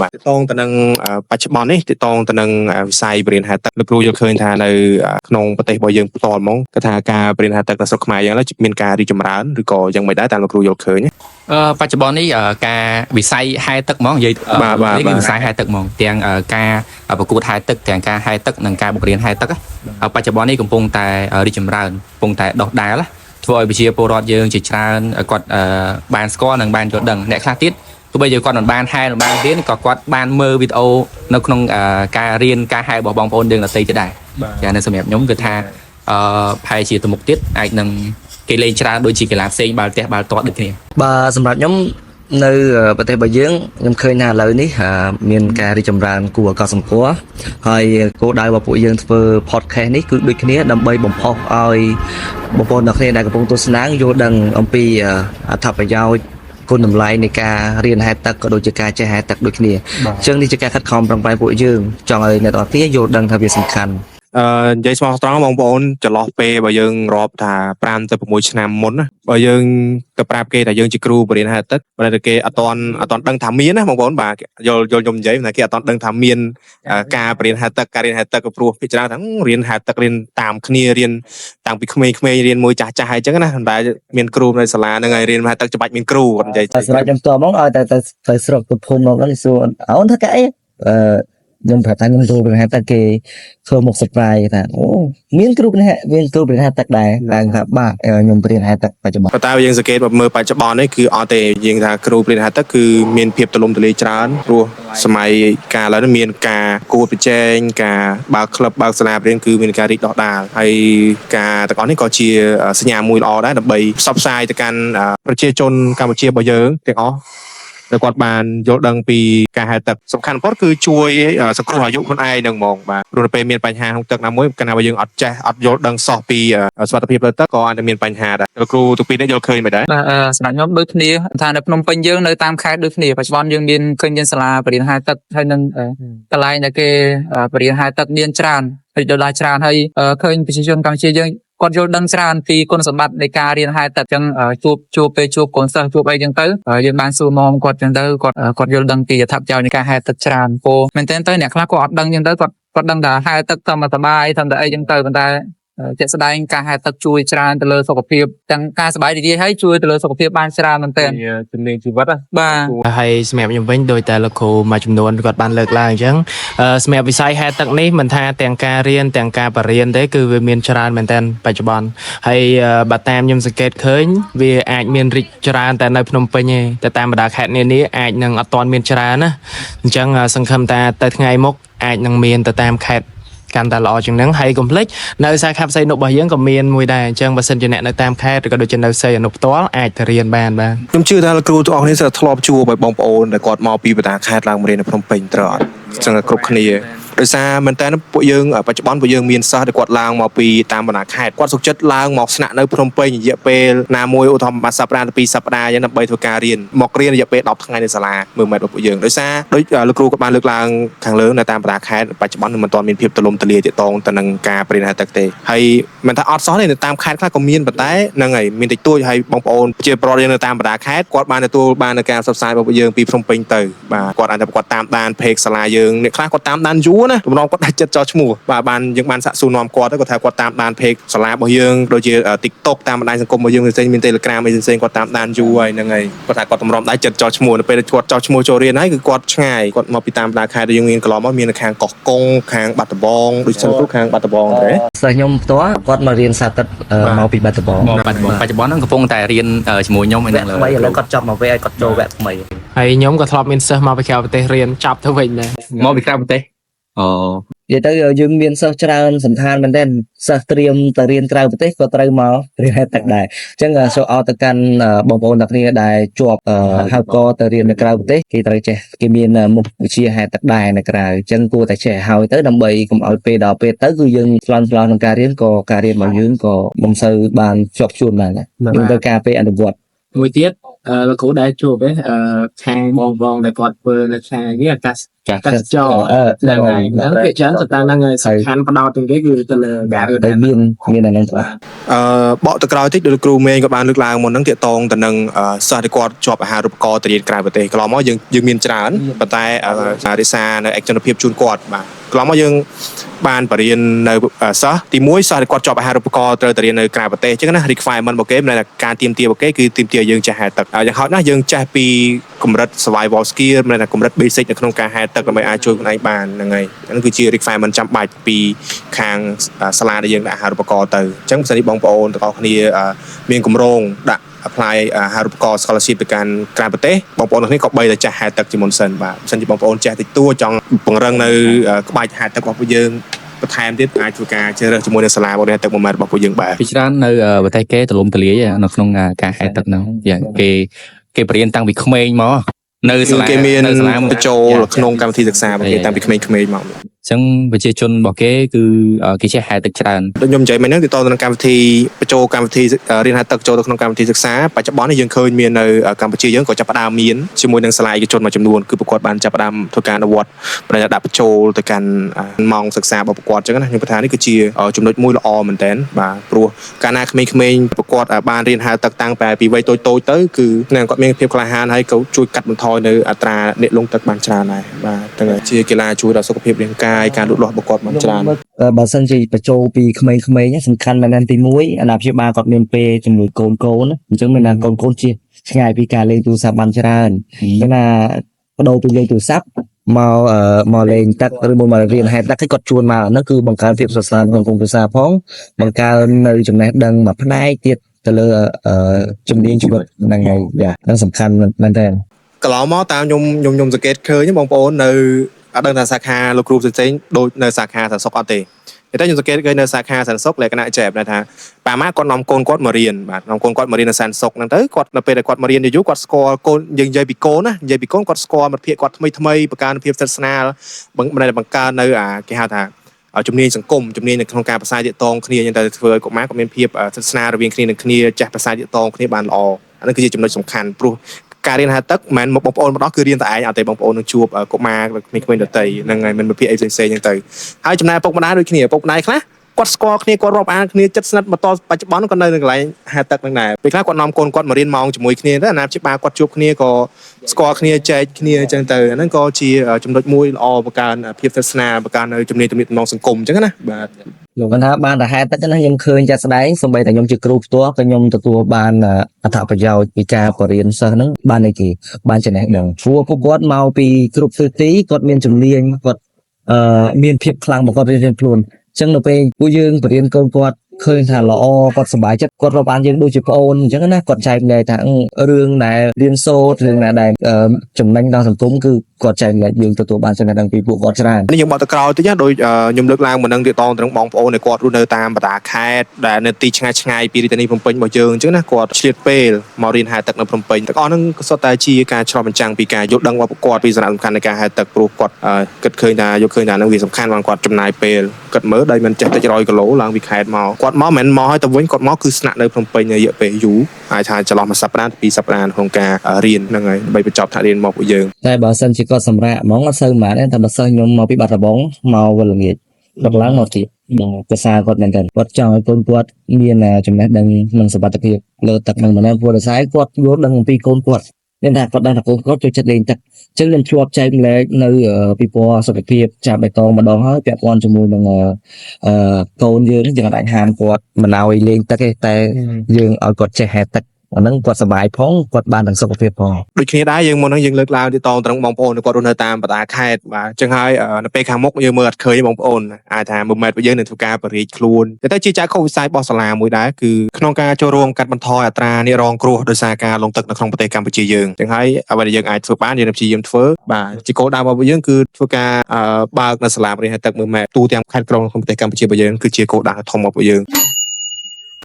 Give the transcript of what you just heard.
បាទតងទៅនឹងបច្ចុប្បន្ននេះតងទៅនឹងវិស័យបរិញ្ញាទឹកលោកគ្រូយល់ឃើញថានៅក្នុងប្រទេសរបស់យើងផ្ទាល់ហ្មងគឺថាការបរិញ្ញាទឹកនៅស្រុកខ្មែរយើងមានការរីកចម្រើនឬក៏យ៉ាងមិនដែរតាមលោកគ្រូយល់ឃើញបច្ចុប្បន្ននេះការវិស័យហែទឹកហ្មងនិយាយនេះគឺវិស័យហែទឹកហ្មងទាំងការប្រកួតហែទឹកទាំងការហែទឹកនិងការបង្រៀនហែទឹកបច្ចុប្បន្ននេះកំពុងតែរីកចម្រើនកំពុងតែដុះដាលធ្វើឲ្យប្រជាពលរដ្ឋយើងជាច្រើនគាត់បានស្គាល់និងបានយល់ដឹងអ្នកខ្លះទៀតទោះបីជាគាត់មិនបានហែមិនបានរៀនក៏គាត់បានមើលវីដេអូនៅក្នុងការរៀនការហែរបស់បងប្អូនយើងដទៃទៀតដែរចា៎នៅសម្រាប់ខ្ញុំគឺថាផែជាទៅមុខទៀតអាចនឹងគេលេងច្រើនដូចជាកីឡាផ្សេងបាល់ទះបាល់ទាត់ដូចគ្នាបាទសម្រាប់ខ្ញុំនៅប្រទេសរបស់យើងខ្ញុំឃើញថាឥឡូវនេះមានការរីកចម្រើនគួរឲ្យកត់សម្គាល់ហើយគោលដៅរបស់ពួកយើងធ្វើ podcast នេះគឺដូចគ្នាដើម្បីបំផុសឲ្យបងប្អូនអ្នកគ្នាដែលកំពុងទស្សនាយល់ដឹងអំពីអត្ថប្រយោជន៍គុណតម្លៃនៃការរៀនហែទឹកក៏ដូចជាការចេះហែទឹកដូចគ្នាអញ្ចឹងនេះជាការខិតខំប្រឹងប្រែងពួកយើងចង់ឲ្យអ្នកទាំងអស់គ្នាយល់ដឹងថាវាសំខាន់និយាយស្មោះត្រង់បងប្អូនចន្លោះពេលបើយើងរាប់ថា5ទៅ6ឆ្នាំមុនណាបើយើងទៅប្រាប់គេថាយើងជាគ្រូបរិញ្ញាហែទឹកប៉ុន្តែគេអត់ទាន់ដឹងថាមានណាបងប្អូនបាទយល់ខ្ញុំនិយាយថាគេអត់ទាន់ដឹងថាមានការបរិញ្ញាហែទឹកការរៀនហែទឹកក៏ព្រោះពិចារណាថារៀនហែទឹករៀនតាមគ្នារៀនតាំងពីក្មេងៗរៀនមួយចាស់ៗហើយអញ្ចឹងណាតែមានគ្រូនៅសាលាហ្នឹងហើយរៀនហែទឹកច្បាច់មានគ្រូគាត់និយាយសម្រាប់ខ្ញុំតមកឲ្យតែស្រុកទៅភូមិមកហ្នឹងសួរអូនថាកែអីខ្ញុំប្រាប់ថាខ្ញុំចូលបរិញ្ញាទឹកគេធ្វើមុខ surprise ថាអូមានគ្រូបរិញ្ញាទឹកដែរឡើងថាបាទខ្ញុំបរិញ្ញាទឹកបច្ចុប្បន្នប៉ុន្តែយើងសង្កេតមើលបច្ចុប្បន្ននេះគឺអត់ទេយើងថាគ្រូបរិញ្ញាទឹកគឺមានភាពទូលំទូលាយច្រើនព្រោះសម័យកាលឥឡូវនេះមានការគួតប្រជែងការបើកក្លឹបបើកសាលារៀនគឺមានការរីកដុះដាលហើយការទាំងអស់នេះក៏ជាសញ្ញាមួយល្អដែរដើម្បីផ្សព្វផ្សាយទៅកាន់ប្រជាជនកម្ពុជារបស់យើងទាំងអស់ដែលគាត់បានយល់ដឹងពីការហែទឹកសំខាន់បំផុតគឺជួយសង្គ្រោះអាយុខ្លួនឯងនឹងហ្មងបាទព្រោះពេលមានបញ្ហាក្នុងទឹកណាមួយកាលណាបើយើងអត់ចេះអត់យល់ដឹងសោះពីសុខភាពលើទឹកក៏អាចនឹងមានបញ្ហាដែរលោកគ្រូទូពីនេះយល់ឃើញមិនដែរបាទសម្រាប់ខ្ញុំដូចគ្នាថានៅភ្នំពេញយើងនៅតាមខេត្តដូចគ្នាបច្ចុប្បន្នយើងមានឃើញមានសាលាបរិញ្ញាហែទឹកហើយនឹងកន្លែងដែលគេបរិញ្ញាហែទឹកមានច្រើនហើយដល់ដែរច្រើនហើយឃើញប្រជាជនកម្ពុជាយើងគាត់យល់ដឹងច្រើនពីគុណសម្បត្តិនៃការរៀនហែទឹកអញ្ចឹងជួបពេលជួបកូនសិស្សជួបអីអញ្ចឹងទៅយើងបានសួរមកគាត់អញ្ចឹងទៅគាត់យល់ដឹងពីអត្ថប្រយោជន៍នៃការហែទឹកច្រើនពោលមែនតើអ្នកខ្លះគាត់អត់ដឹងអញ្ចឹងទៅគាត់ដឹងថាហែទឹកធម្មតាបាយធម្មតាអីអញ្ចឹងទៅប៉ុន្តែជាក់ស្ដែងការហែទឹកជួយច្រើនទៅលើសុខភាពទាំងការសប្បាយរីករាយហើយជួយទៅលើសុខភាពបានច្រើនមែនទែនជំនាញជីវិតបាទហើយសម្រាប់ខ្ញុំវិញដោយតែលោកគ្រូមួយចំនួនគាត់បានលើកឡើងអញ្ចឹងសម្រាប់វិស័យហែទឹកនេះមិនថាទាំងការរៀនទាំងការបរិញ្ញាទេគឺវាមានច្រើនមែនទែនបច្ចុប្បន្នហើយបើតាមខ្ញុំសង្កេតឃើញវាអាចមានរីកច្រើនតែនៅភ្នំពេញទេតែតាមបណ្ដាខេត្តនានាអាចនឹងអត់ទាន់មានច្រើនណាអញ្ចឹងសង្ឃឹមថាទៅថ្ងៃមុខអាចនឹងមានទៅតាមខេត្តកាន់តែល្អជាងហ្នឹងហើយកុំភ្លេចនៅសាខាផ្សេងរបស់យើងក៏មានមួយដែរអញ្ចឹងបើសិនជាអ្នកនៅតាមខេត្តឬក៏ដូចជានៅផ្សេងអនុផ្ទាល់អាចទៅរៀនបានបាទខ្ញុំជឿថាលោកគ្រូទាំងអស់គ្នាធ្លាប់ជួបឲ្យបងប្អូនដែលគាត់មកពីបណ្ដាខេត្តឡើងមករៀននៅភ្នំពេញត្រូវអត់ចឹងគ្រប់គ្នាដោយសារមែនតើពួកយើងបច្ចុប្បន្នពួកយើងមានសិស្សដែលគាត់ឡើងមកពីតាមបណ្ដាខេត្តគាត់សុខចិត្តឡើងមកស្នាក់នៅភ្នំពេញរយៈពេលណាមួយឧទាហរណ៍មួយសប្តាហ៍ទៅ2សប្តាហ៍យ៉ាងដើម្បីធ្វើការរៀនមករៀនរយៈពេល10ថ្ងៃនៅសាលាមើលម៉េចរបស់ពួកយើងដោយសារដូចលោកគ្រូគាត់បានលើកឡើងខាងលើនៅតាមបណ្ដាខេត្តបច្ចុប្បន្នមិនទាន់មានភាពទូលំទូលាយទាក់ទងទៅនឹងការបរិញ្ញាទឹកទេហើយមិនថាអត់សោះទេនៅតាមខេត្តខ្លះក៏មានប៉ុន្តែហ្នឹងហើយមានតិចតួចហើយបងប្អូនជាប្រវត្តិយើងនៅតាមបណ្ដាខេត្តគាត់បានទទួលបាននៅការផ្សព្វផ្សាយរបស់ពួកយើងពីភ្នំពេញទៅបាទគាត់អាចថាគាត់តាមដានเพจសាលាយើងអ្នកខ្លះគាត់តាមដានយូរណាតម្រងគាត់ដាច់ចិត្តចោលឈ្មោះបាទបានយើងបានសាក់សួរនាំគាត់ទៅគាត់ថាគាត់តាមដានเพจសាលារបស់យើងដូចជា TikTok តាមបណ្ដាញសង្គមរបស់យើងផ្សេងមាន Telegram អីផ្សេងគាត់តាមដានយូរហើយហ្នឹងហើយគាត់ថាគាត់តម្រំដៃចិត្តចោលឈ្មោះនៅពេលគាត់ចោលឈ្មោះចូលរៀនហើយគឺគាត់ឆ្ងាយគាត់មកពីតាមបណ្ដាខេត្តដែលយើងមានកន្លងមកមាននៅខាងកោះកុងខាងបាត់ដំបងដូចសិនទៅខាងបាត់ដំបងទេសិស្សខ្ញុំផ្ទាល់គាត់មករៀនសាទឹកមកពីបាត់ដំបងបច្ចុប្បន្នហ្នឹងកំពុងតែរៀនជាមួយខ្ញុំឯហ្នឹងឥឡូវគាត់ចប់មកវិញឲ្យគាត់ចូលវគ្គថ្មីហើយខ្ញុំក៏ធ្លាប់មានសិស្សមកពីក្រៅប្រទេសរៀនចាប់ទៅវិញដែរមកពីក្រៅប្រទេសអូនិយាយទៅយើងមានសិស្សច្រើនសំខាន់មែនទែនសិស្សត្រៀមទៅរៀនក្រៅប្រទេសក៏ត្រូវមករៀនហែទឹកដែរអញ្ចឹងសូមអរទៅកាន់បងប្អូនទាំងគ្នាដែលជាប់ហៅកទៅរៀននៅក្រៅប្រទេសគេត្រូវចេះគេមានមុខវិជ្ជាហែទឹកដែរនៅក្រៅអញ្ចឹងគួរតែចេះហើយទៅដើម្បីកុំឲ្យពេលដល់ពេលទៅគឺយើងឆ្លងក្នុងការរៀនក៏ការរៀនរបស់យើងក៏មិនសូវបានជាប់ជួនបានយើងត្រូវការពេលអនុវត្តមួយទៀតលោកគ្រូដែលជួបខាងបងដែលគាត់ធ្វើនៅខាងនេះអាកាស ចា កាត់ចោលហ្នឹងហើយហ្នឹងភាគច្រើនទៅតាមហ្នឹងហើយសំខាន់បដោតទាំងគេគឺទៅលើការ តែមានអាហ្នឹងខ្លះ បកទៅក្រោយតិចដោយគ្រូមេងក៏បានលើកឡើងមុនហ្នឹងទាក់ទងទៅនឹងសិស្សដែលគាត់ជាប់អាហារូបករណ៍ទៅរៀនក្រៅប្រទេសកន្លងមកយើងមានច្រើនប៉ុន្តែរិសានៅឯកជនភាពជូនគាត់បាទកន្លងមកយើងបានបរៀននៅសិស្សទី1សិស្សដែលគាត់ជាប់អាហារូបករណ៍ត្រូវទៅរៀននៅក្រៅប្រទេសអញ្ចឹងណា requirement របស់គេមានតែការទាមទាររបស់គេគឺទាមទារយើងចេះហែលទឹកយ៉ាងហោចណាស់យើងចេះពីកម្រិត survival skill មានតែកម្រិត basic នៅក្នុងការហែលទឹកដើម្បីអាចជួយខ្លួនឯងបានហ្នឹងហើយហ្នឹងគឺជា requirement ចាំបាច់ពីខាងសាលាដែលយើងដាក់អាហារូបករណ៍ទៅអញ្ចឹងបើសិនជាបងប្អូនទាំងអស់គ្នាមានគម្រោងដាក់ apply អាហារូបករណ៍ scholarship ទៅកាន់ក្រៅប្រទេសបងប្អូនទាំងនេះក៏បីតែចេះហែលទឹកជាមុនសិនបាទបើសិនជាបងប្អូនចេះតិចតួចចង់ពង្រឹងនៅក្បាច់ហែលទឹករបស់ពួកយើងបន្ថែមទៀតអាចធ្វើការជ្រើសរើសជាមួយនឹងសាលាបរិញ្ញាទឹកមួយម៉ែត្ររបស់ពួកយើងបាទ ពីច្រើននៅប្រទេសគេទលំទលាយនៅក្នុងការហែលទឹកហ្នឹងយ៉ាងគេបរៀនតាំងពីក្មេងមកនៅសាលា គេមាន នៅសាលា បញ្ចូលក្នុងកម្មវិធីសិក្សារបស់គេតាំងពីក្មេងៗមក អញ្ចឹងប្រជាជនរបស់គេគឺគេចេះហែលទឹកច្រើន ដូចខ្ញុំនិយាយមិញហ្នឹងទៅនឹងកម្មវិធីបញ្ចូលកម្មវិធីរៀនហែលទឹកចូលទៅក្នុងកម្មវិធីសិក្សាបច្ចុប្បន្ននេះយើងឃើញមាននៅកម្ពុជាយើងក៏ចាប់ផ្ដើមមានជាមួយនឹងសាលាឯកជនមួយចំនួនគឺប្រកួតបានចាប់ផ្ដើមធ្វើការអនុវត្តប្រដៅដាក់បញ្ចូលទៅកាន់ម៉ោងសិក្សារបស់ប្រកួតអញ្ចឹងណាខ្ញុំគិតថានេះគឺជាចំណុចមួយល្អមែនតើបាទព្រោះកាលណាក្មេងៗប្រកួតបានរៀនហែលទឹកតាំងពីវ័យតូចៗទៅគឺនឹងគាត់មានភាពក្លាហានហើយក៏ជួយកាត់បន្ថយនៅអត្រាអ្នកលងទឹកបានច្រើនដែរបាទទាំងជាកីឡាជួយដល់សុខភាពរាងកាយការលូតលាស់របស់គាត់បានច្រើន បើសិនជាបញ្ចូលពីក្មេងៗសំខាន់មែនទែនទី1អាណាព្យាបាលគាត់មានពេលជាមួយកូនអញ្ចឹងមានថាកូនជាឆ្ងាយពីការលេងទូរស័ព្ទបានច្រើនគឺណាបដូរពីលេងទូរស័ព្ទមកលេងទឹកឬមករៀនហែលទឹកគាត់ជួនមកហ្នឹងគឺបង្កើនភាពស្និទ្ធស្នាលក្នុងក្រុមគ្រួសារផងបង្កើននៅចំណេះដឹងមួយផ្នែកទៀតទៅលើជំនាញជីវិតហ្នឹងហើយហ្នឹងសំខាន់មែនតើ កន្លងមកតាមខ្ញុំសង្កេតឃើញបងប្អូននៅអត់ដឹងថាសាខាលោកគ្រូផ្សេងៗដូចនៅសាខាសន្តិសុខអត់ទេតែខ្ញុំសង្កេតឃើញនៅសាខាសន្តិសុខលក្ខណៈចែបថាប៉ាម៉ាគាត់នាំកូនគាត់មករៀនបាទនាំកូនគាត់មករៀននៅសន្តិសុខហ្នឹងទៅគាត់នៅពេលដែលគាត់មករៀនយូរគាត់ស្គាល់កូនយើងនិយាយពីកូនណានិយាយពីកូនគាត់ស្គាល់មិត្តភក្តិគាត់ថ្មីបង្កើនភាពស្និទ្ធស្នាលបង្កើននៅគេហៅថាជំនាញសង្គមជំនាញនៅក្នុងការប្រសើរទាក់ទងគ្នាយ៉ាងទៅធ្វើឲ្យកុមារគាត់មានភាពស្និទ្ធស្នាលរវាងគ្នានឹងគ្នាចេះប្រសើរទាក់ទងគ្នាបានល្អអានេះគឺជាចំណុចសំខាន់ព្រោះការរៀនហែលទឹកមិនមែនមកបងប្អូនម្ដងគឺរៀនតែឯងអត់ទេបងប្អូននឹងជួបកុមារក្មេងៗដទៃហ្នឹងហើយមិនមានភាពអីផ្សេងៗហ្នឹងទៅហើយចំណាយឪពុកម្ដាយដូចគ្នាឪពុកម្ដាយខ្លះគាត់ស្គាល់គ្នាគាត់រាប់អានគ្នាចិត្តស្និទ្ធមកតបច្ចុប្បន្នក៏នៅកន្លែងហែលទឹកហ្នឹងដែរពេលខ្លះគាត់នាំកូនគាត់មករៀនម៉ោងជាមួយគ្នាទៅអាណាព្យាបាលគាត់ជួបគ្នាក៏ស្គាល់គ្នាចែកគ្នាអញ្ចឹងទៅអាហ្នឹងក៏ជាចំណុចមួយល្អបង្កើនភាពស្និទ្ធស្នាលបង្កើននៅជំនាញទំនាក់ទំនងសង្គមអញ្ចឹងណាបាទ លោកគាត់ថាបានតែហេតុតែណាខ្ញុំឃើញចាត់ស្ដែងសូម្បីតែខ្ញុំជាគ្រូផ្ទាល់ក៏ខ្ញុំទទួលបានអត្ថប្រយោជន៍ពីការបរៀនសិស្សហ្នឹងបានអីគេបានចំណេះដឹងព្រោះពួកគាត់មកពីគ្រប់ទិសទីគាត់មានជំនាញគាត់មានភាពខ្លាំងរបស់គាត់រៀនខ្លួនអញ្ចឹងនៅពេលពួកយើងបរៀនកូនគាត់ឃើញថាល្អគាត់សប្បាយចិត្តគាត់រាប់អានយើងដូចជាប្អូនអញ្ចឹងណាគាត់ចែកម្លែកថារឿងដែលរៀនសូត្ររឿងដែលចំណេញដល់សង្គមគឺគាត់ចែកម្លែកយើងទទួលបានចំណេះដឹងពីពួកគាត់ច្រើន នេះខ្ញុំបកទៅក្រោយតិចណាដូចខ្ញុំលើកឡើងមកនឹងទាក់ទងទៅនឹងបងប្អូនដែលគាត់រស់នៅតាមបណ្ដាខេត្តដែលនៅទីឆ្ងាយពីរាជធានីភ្នំពេញរបស់យើងអញ្ចឹងណាគាត់ឆ្លៀតពេលមករៀនហែលទឹកនៅភ្នំពេញទាំងអស់ហ្នឹងក៏សុទ្ធតែជាការឆ្លុះបញ្ចាំងពីការយល់ដឹងរបស់គាត់ពីសារៈសំខាន់នៃការហែលទឹកព្រោះគាត់គិតឃើញថាយកឃើញថាហ្នឹងវាសំខាន់បានគាត់ចំណាយពេលគាត់មើលដោយមិនចេះតិច100គីឡូឡើងពីខេត្តមកគាត់មកមិនមកឲ្យទៅវិញគាត់មកគឺស្នាក់នៅភ្នំពេញរយៈពេលយូរអាចថាចន្លោះមួយសប្តាហ៍ពីរសប្តាហ៍ក្នុងការរៀនហ្នឹងហើយដើម្បីបញ្ចប់ថ្នាក់រៀនមកពួកយើង តែបើសិនជាគាត់សម្រាកហ្មងអត់សូវម៉ាត់ទេតែបើសិនខ្ញុំមកពីបាត់ដំបងមកវល់ល្ងាចដល់ឡើងមកទៀតភាសាគាត់មែនតើគាត់ចង់ឲ្យកូនគាត់មានចំណេះដឹងនិងសមត្ថភាពលើទឹកនឹងម្នាក់ព្រោះដោយសារគាត់យល់ដឹងអំពីកូនគាត់nên làគាត់ដឹងថាកូនគាត់ចូលចិត្តលេងទឹកអញ្ចឹងខ្ញុំធ្លាប់ចែកម្លែកនៅពីព្រោះសុខភាពចាស់បេតងម្ដងហើយពាក់ព័ន្ធជាមួយនឹងកូនយើងអាចហាមគាត់មិនឲ្យលេងទឹកទេតែយើងឲ្យគាត់ចេះហែលទឹកអាហ្នឹងគាត់សប្បាយផងគាត់បានទាំងសុខភាពផង ដូចគ្នាដែរយើងមុនហ្នឹងយើងលើកឡើងទៅតត្រង់បងប្អូនគាត់រស់នៅតាមបណ្ដាខេត្តបាទអញ្ចឹងហើយនៅពេលខាងមុខយើងមើលអត់ឃើញបងប្អូនអាចថា1ម៉ែត្ររបស់យើងនឹងធ្វើការបរិយាខ្លួនតែជាចៅខុសវិស័យរបស់សាលាមួយដែរគឺក្នុងការចូលរួមកាត់បន្ថយអត្រាអ្នករងគ្រោះដោយសារការលងទឹកនៅក្នុងប្រទេសកម្ពុជាយើងអញ្ចឹងហើយអ្វីដែលយើងអាចធ្វើបានយើងនឹងព្យាយាមធ្វើបាទជាគោលដៅរបស់យើងគឺធ្វើការបើកនៅសាលាបរិយាទឹក1ម៉ែត្រទូទាំងខេត្តក្រុងក្នុងប្រទេសកម្ពុជារបស់យើងគឺជាគោលដៅធំរបស់យើង